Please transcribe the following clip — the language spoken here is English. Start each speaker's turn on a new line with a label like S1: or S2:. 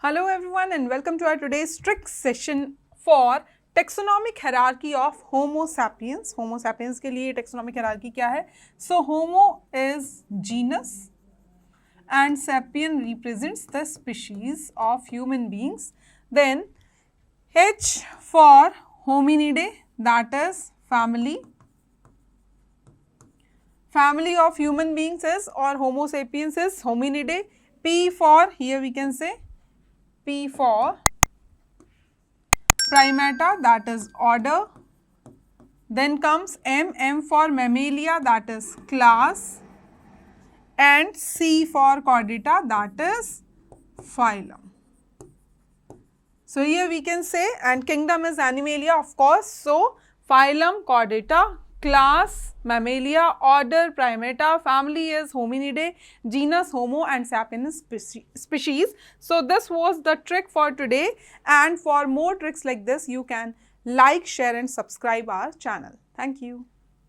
S1: Hello everyone and welcome to our today's trick session for taxonomic hierarchy of Homo sapiens. Homo sapiens के लिए taxonomic hierarchy क्या है? So Homo is genus and sapien represents the species of human beings. Then H for hominidae, that is family. Family of human beings is, or Homo sapiens is hominidae. P for, here we can say P for primata, that is order. Then comes M for mammalia, that is class. And C for chordata, that is phylum. So here we can say, and kingdom is Animalia, of course. So phylum, chordata, class, mammalia, order, primata, family is hominidae, genus Homo, and sapien is species. So this was the trick for today, and for more tricks like this you can like, share and subscribe our channel. Thank you.